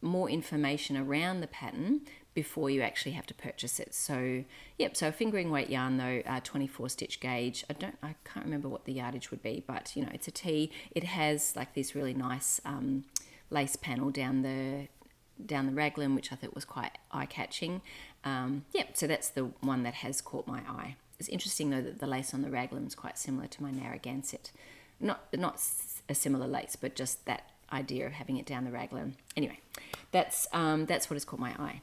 more information around the pattern before you actually have to purchase it. So, yep, so fingering weight yarn though, 24 stitch gauge. I can't remember what the yardage would be, but it's a tee. It has like this really nice lace panel down the down the raglan, which I thought was quite eye-catching. So that's the one that has caught my eye. It's interesting though that the lace on the raglan is quite similar to my Narragansett. Not a similar lace, but just that idea of having it down the raglan. Anyway, that's what has caught my eye.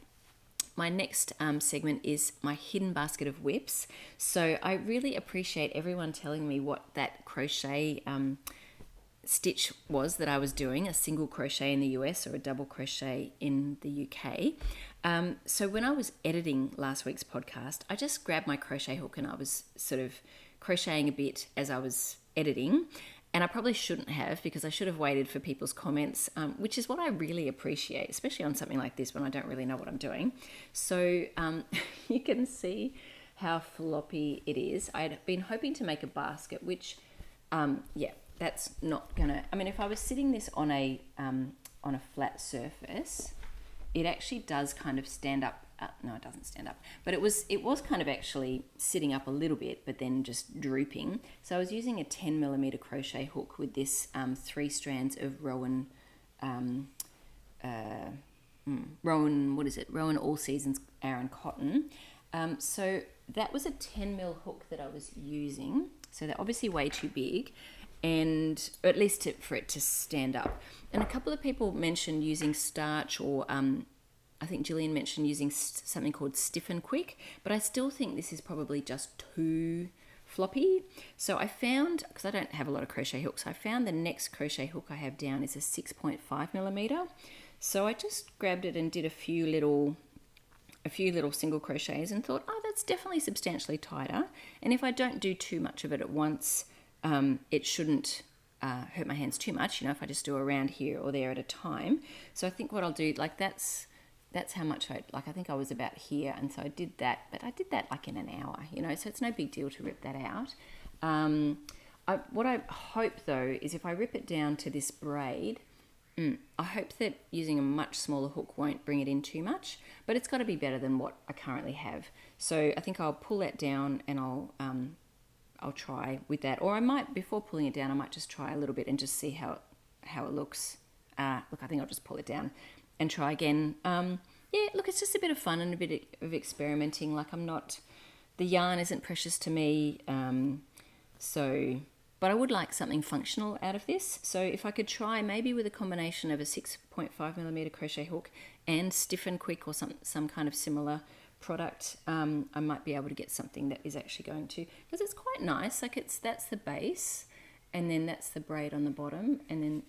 My next segment is my hidden basket of whips. So I really appreciate everyone telling me what that crochet stitch was that I was doing, a single crochet in the US or a double crochet in the UK. So when I was editing last week's podcast, I just grabbed my crochet hook and I was sort of crocheting a bit as I was editing. And I probably shouldn't have, because I should have waited for people's comments, which is what I really appreciate, especially on something like this when I don't really know what I'm doing. So you can see how floppy it is. I'd been hoping to make a basket, which, that's not gonna. I mean, if I was sitting this on a flat surface, it actually does kind of stand up. No, it doesn't stand up, but it was kind of actually sitting up a little bit, but then just drooping. So I was using a 10mm crochet hook with this 3 strands of Rowan, Rowan All Seasons Cotton. So that was a 10mm hook that I was using. So they're obviously way too big, and or at least for it to stand up. And a couple of people mentioned using starch, or I think Gillian mentioned using something called Stiffen Quick, but I still think this is probably just too floppy. So I found, because I don't have a lot of crochet hooks, I found the next crochet hook I have down is a 6.5mm. So I just grabbed it and did a few little single crochets and thought, oh, that's definitely substantially tighter. And if I don't do too much of it at once, it shouldn't hurt my hands too much, if I just do around here or there at a time. So I think what I'll do, like that's how much I think I was about here, and so I did that, but I did that like in an hour, so it's no big deal to rip that out. What I hope though is if I rip it down to this braid, I hope that using a much smaller hook won't bring it in too much, but it's got to be better than what I currently have. So I think I'll pull that down and I'll try with that, or I might, before pulling it down, I might just try a little bit and just see how it looks. Look, I think I'll just pull it down and try again. Look, it's just a bit of fun and a bit of experimenting. Like the yarn isn't precious to me, but I would like something functional out of this. So if I could try maybe with a combination of a 6.5mm crochet hook and Stiffen Quick or some kind of similar product, I might be able to get something that is actually going to, because it's quite nice. Like that's the base, and then that's the braid on the bottom, and then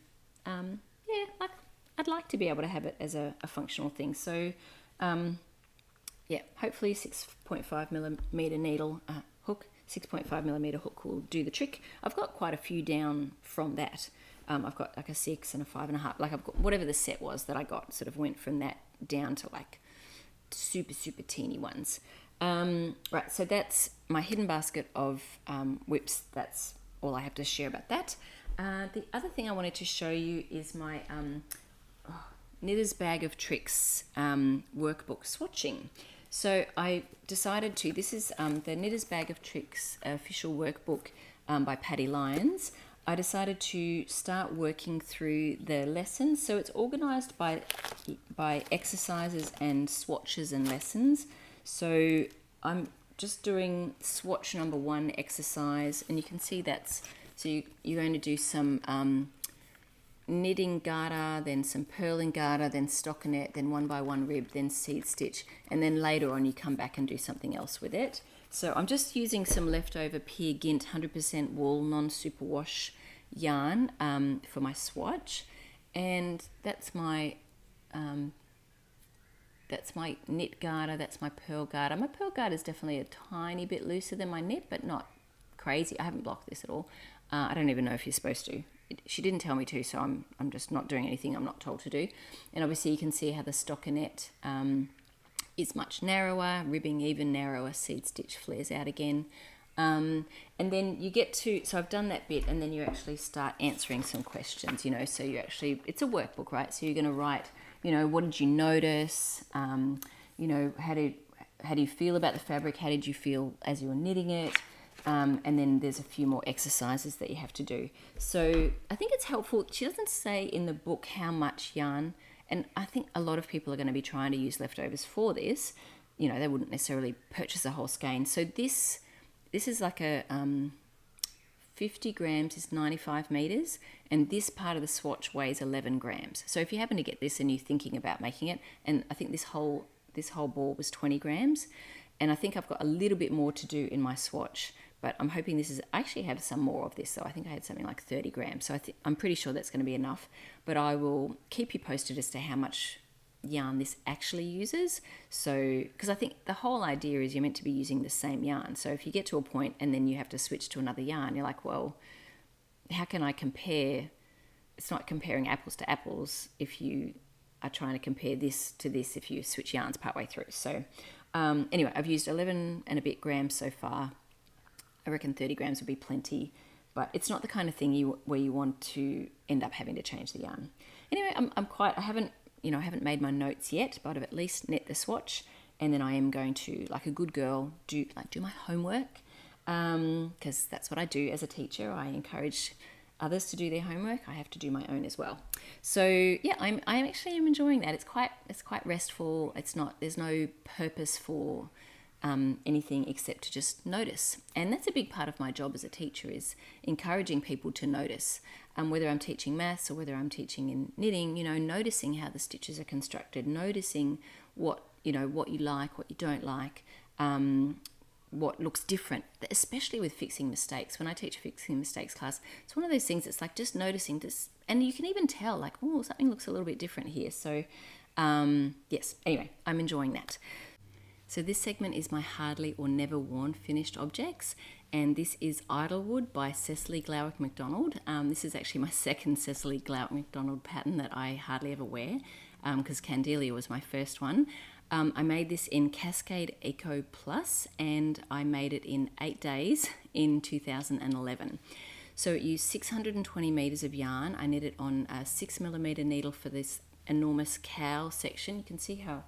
I'd like to be able to have it as a functional thing. So, hopefully 6.5mm needle hook, 6.5mm hook will do the trick. I've got quite a few down from that. I've got like a 6 and a 5.5. Like I've got whatever the set was that I got, sort of went from that down to like super, super teeny ones. Right, so that's my hidden basket of whips. That's all I have to share about that. The other thing I wanted to show you is my Knitter's Bag of Tricks workbook swatching. So I decided to, this is the Knitter's Bag of Tricks official workbook by Paddy Lyons. I decided to start working through the lessons. So it's organised by exercises and swatches and lessons. So I'm just doing swatch number 1 exercise, and you can see so you're going to do some knitting garter, then some purling garter, then stockinette, then 1x1 rib, then seed stitch, and then later on you come back and do something else with it. So I'm just using some leftover Peer Gynt 100% wool non-superwash yarn for my swatch, and that's my knit garter, that's my purl garter. My purl garter is definitely a tiny bit looser than my knit, but not crazy. I haven't blocked this at all. I don't even know if you're supposed to. She didn't tell me to, so I'm just not doing anything I'm not told to do. And obviously you can see how the stockinette is much narrower, ribbing even narrower, seed stitch flares out again. And then you get to, so I've done that bit, and then you actually start answering some questions, so you actually, it's a workbook, right? So you're going to write, what did you notice? How do you feel about the fabric? How did you feel as you were knitting it? And then there's a few more exercises that you have to do. So I think it's helpful. She doesn't say in the book how much yarn And I think a lot of people are going to be trying to use leftovers for this. You know, they wouldn't necessarily purchase a whole skein. So this is like a 50 grams is 95 meters, and this part of the swatch weighs 11 grams. So if you happen to get this and you're thinking about making it, and I think this whole ball was 20 grams, and I think I've got a little bit more to do in my swatch, but I'm hoping this is, I actually have some more of this, so I think I had something like 30 grams. So I'm pretty sure that's going to be enough, but I will keep you posted as to how much yarn this actually uses. So because I think the whole idea is you're meant to be using the same yarn, so if you get to a point and then you have to switch to another yarn, you're like, well, how can I compare? It's not comparing apples to apples if you are trying to compare this to this if you switch yarns partway through. So anyway, I've used 11 and a bit grams so far. I reckon 30 grams would be plenty, but it's not the kind of thing where you want to end up having to change the yarn. Anyway, I haven't made my notes yet, but I've at least knit the swatch, and then I am going to, like a good girl, do my homework, because that's what I do as a teacher. I encourage others to do their homework. I have to do my own as well. So yeah, I actually am enjoying that. It's quite restful. There's no purpose for anything except to just notice, and that's a big part of my job as a teacher, is encouraging people to notice. Whether I'm teaching maths or whether I'm teaching in knitting, noticing how the stitches are constructed, noticing what you like, what you don't like, what looks different, especially with fixing mistakes. When I teach a fixing mistakes class, it's one of those things, it's like just noticing this, and you can even tell, like, oh, something looks a little bit different here. So yes, anyway, I'm enjoying that. So this segment is my hardly or never worn finished objects, and this is Idlewood by Cecily Glowick MacDonald. This is actually my second Cecily Glowick MacDonald pattern that I hardly ever wear, because Candelia was my first one. I made this in Cascade Eco Plus, and I made it in 8 days in 2011. So it used 620 meters of yarn. I knit it on a 6mm needle for this enormous cowl section. You can see how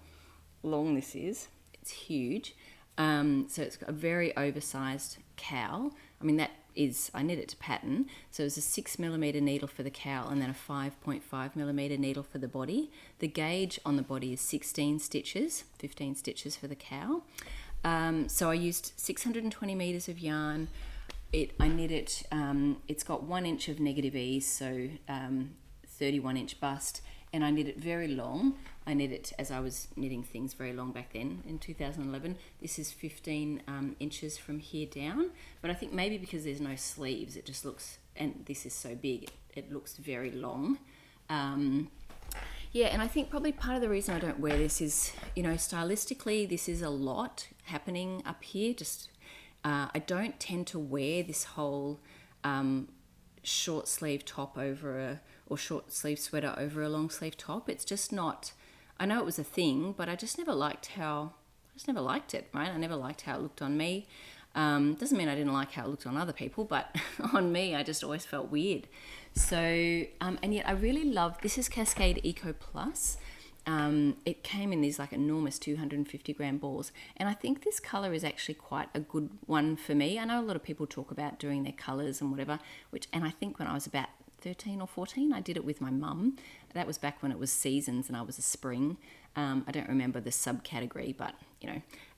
long this is. It's huge. So it's got a very oversized cowl. I mean, I knit it to pattern. So it's a 6mm needle for the cowl and then a 5.5mm needle for the body. The gauge on the body is 16 stitches, 15 stitches for the cowl. So I used 620 meters of yarn. I knit it, it's got 1 inch of negative ease, so 31-inch bust, and I knit it very long. I knit it as I was knitting things very long back then in 2011. This is 15 inches from here down, but I think maybe because there's no sleeves, it just looks, and this is so big, it looks very long. Yeah, and I think probably part of the reason I don't wear this is, stylistically, this is a lot happening up here. Just I don't tend to wear this whole short sleeve top or short sleeve sweater over a long sleeve top. It's just not, I know it was a thing, but I just never liked it, right? I never liked how it looked on me. Doesn't mean I didn't like how it looked on other people, but on me, I just always felt weird. So, and yet I really love, this is Cascade Eco Plus. It came in these like enormous 250 gram balls, and I think this color is actually quite a good one for me. I know a lot of people talk about doing their colors and whatever, and I think when I was about 13 or 14, I did it with my mum. That was back when it was seasons and I was a spring. I don't remember the subcategory, but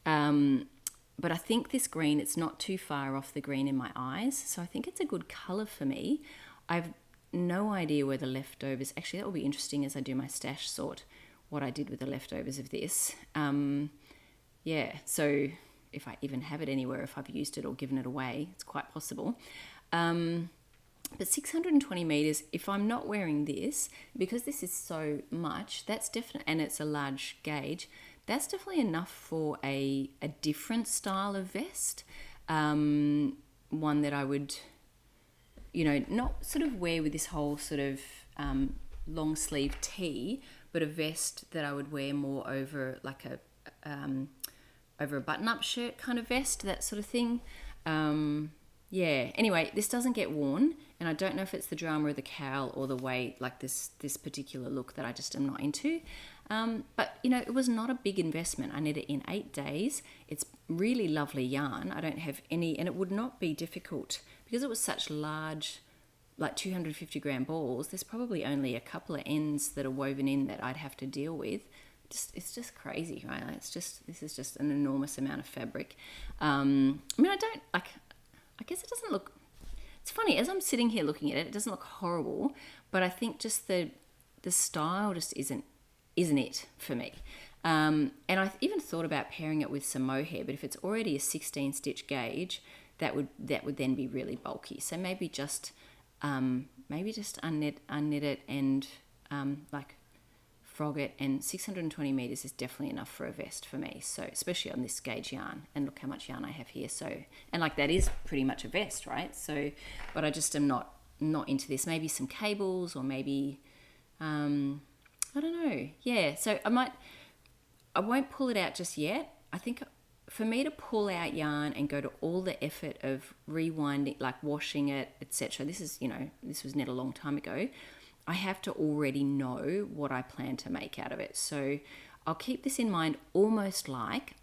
but I think this green, it's not too far off the green in my eyes, so I think it's a good color for me. I've no idea where the leftovers, actually that will be interesting as I do my stash sort, what I did with the leftovers of this. Yeah, so if I even have it anywhere, if I've used it or given it away, it's quite possible. But 620 meters, if I'm not wearing this, because this is so much, that's definitely, and it's a large gauge, that's definitely enough for a different style of vest. One that I would, not sort of wear with this whole sort of long sleeve tee, but a vest that I would wear more over like over a button-up shirt kind of vest, that sort of thing. Yeah, anyway, this doesn't get worn, and I don't know if it's the drama of the cowl or the way, like this particular look that I just am not into. But, it was not a big investment. I knit it in 8 days. It's really lovely yarn. I don't have any, and it would not be difficult because it was such large like 250 gram balls, there's probably only a couple of ends that are woven in that I'd have to deal with. It's just crazy, right? This is just an enormous amount of fabric. I mean, I guess it doesn't look, it's funny, as I'm sitting here looking at it, it doesn't look horrible, but I think just the style just isn't it for me. And I even thought about pairing it with some mohair, but if it's already a 16 stitch gauge, that would then be really bulky. So maybe just unknit it and like frog it, and 620 meters is definitely enough for a vest for me. So especially on this gauge yarn, and look how much yarn I have here. So, and like that is pretty much a vest, right? So, but I just am not into this. Maybe some cables, or maybe I don't know. Yeah. So I won't pull it out just yet. I think for me to pull out yarn and go to all the effort of rewinding, like washing it, etc. This was knit a long time ago. I have to already know what I plan to make out of it. So I'll keep this in mind, almost like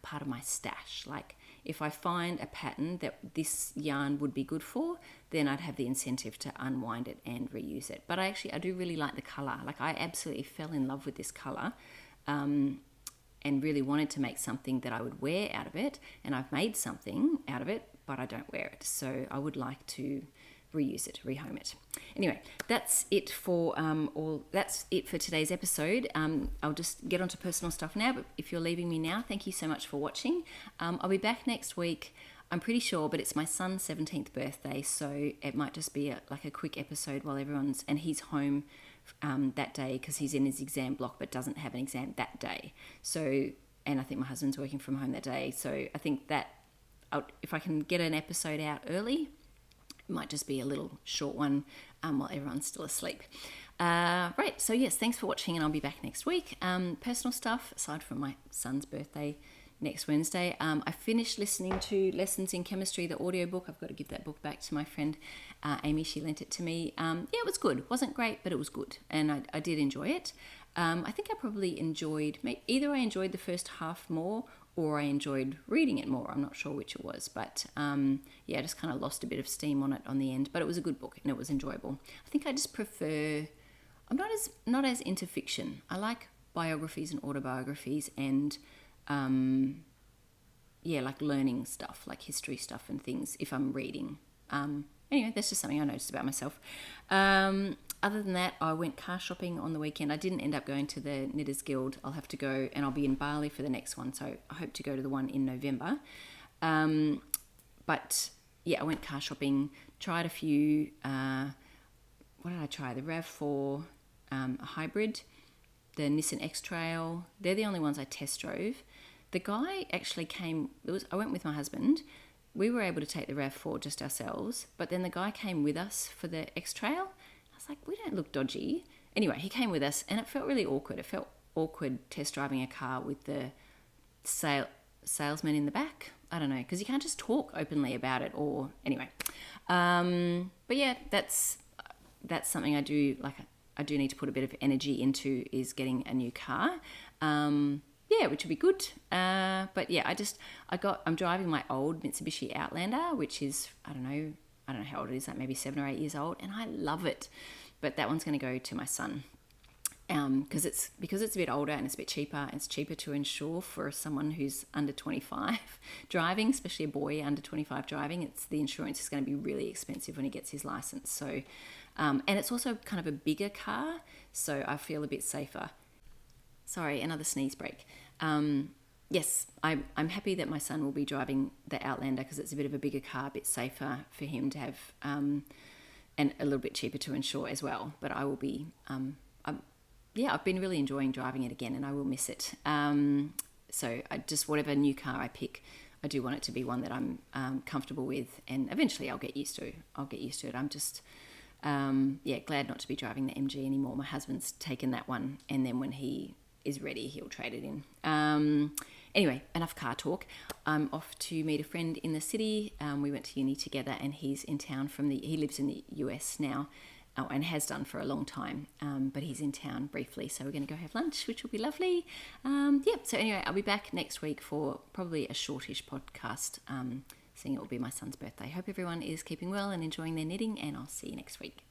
part of my stash. Like if I find a pattern that this yarn would be good for, then I'd have the incentive to unwind it and reuse it. But I do really like the color. Like I absolutely fell in love with this color. And really wanted to make something that I would wear out of it, and I've made something out of it, but I don't wear it. So I would like to reuse it, rehome it. Anyway, that's it for today's episode. I'll just get onto personal stuff now, but if you're leaving me now, thank you so much for watching. I'll be back next week, I'm pretty sure, but it's my son's 17th birthday, so it might just be a quick episode while and he's home that day because he's in his exam block but doesn't have an exam that day. So, and I think my husband's working from home that day, so I think that if I can get an episode out early, it might just be a little short one while everyone's still asleep. Right, so yes, thanks for watching, and I'll be back next week. Personal stuff, aside from my son's birthday next Wednesday. I finished listening to Lessons in Chemistry, the audiobook. I've got to give that book back to my friend Amy. She lent it to me. It was good. It wasn't great, but it was good, and I did enjoy it. I think I probably enjoyed, either I enjoyed the first half more, or I enjoyed reading it more. I'm not sure which it was, but I just kind of lost a bit of steam on it on the end, but it was a good book and it was enjoyable. I think I just prefer, I'm not as into fiction. I like biographies and autobiographies and like learning stuff, like history stuff and things if I'm reading. Anyway, that's just something I noticed about myself. Other than that, I went car shopping on the weekend. I didn't end up going to the Knitters Guild. I'll have to go, and I'll be in Bali for the next one, so I hope to go to the one in November. But yeah, I went car shopping, tried a few, what did I try? The RAV4, a hybrid, the Nissan X-Trail. They're the only ones I test drove. The guy actually came, I went with my husband. We were able to take the RAV4 just ourselves, but then the guy came with us for the X-Trail. I was like, we don't look dodgy. Anyway, he came with us, and it felt really awkward. It felt awkward test driving a car with the salesman in the back. I don't know, because you can't just talk openly about it, or anyway. But yeah, that's something I do. Like, I do need to put a bit of energy into, is getting a new car. Which would be good. But yeah, I'm driving my old Mitsubishi Outlander, which is, I don't know how old it is, like maybe 7 or 8 years old, and I love it. But that one's going to go to my son. Because it's a bit older and it's a bit cheaper. It's cheaper to insure for someone who's under 25 driving, especially a boy under 25 driving. The insurance is going to be really expensive when he gets his license. So, and it's also kind of a bigger car, so I feel a bit safer. Sorry, another sneeze break. Yes, I'm happy that my son will be driving the Outlander because it's a bit of a bigger car, a bit safer for him to have, and a little bit cheaper to insure as well. But I will be, I've been really enjoying driving it again, and I will miss it. So whatever new car I pick, I do want it to be one that I'm comfortable with, and eventually I'll get used to it. I'm just, glad not to be driving the MG anymore. My husband's taken that one, and then when he is ready, he'll trade it in. Anyway, enough car talk. I'm off to meet a friend in the city. We went to uni together, and he's in town he lives in the US now, and has done for a long time, but he's in town briefly, so we're going to go have lunch, which will be lovely. So anyway, I'll be back next week for probably a shortish podcast, seeing it will be my son's birthday. Hope everyone is keeping well and enjoying their knitting, and I'll see you next week.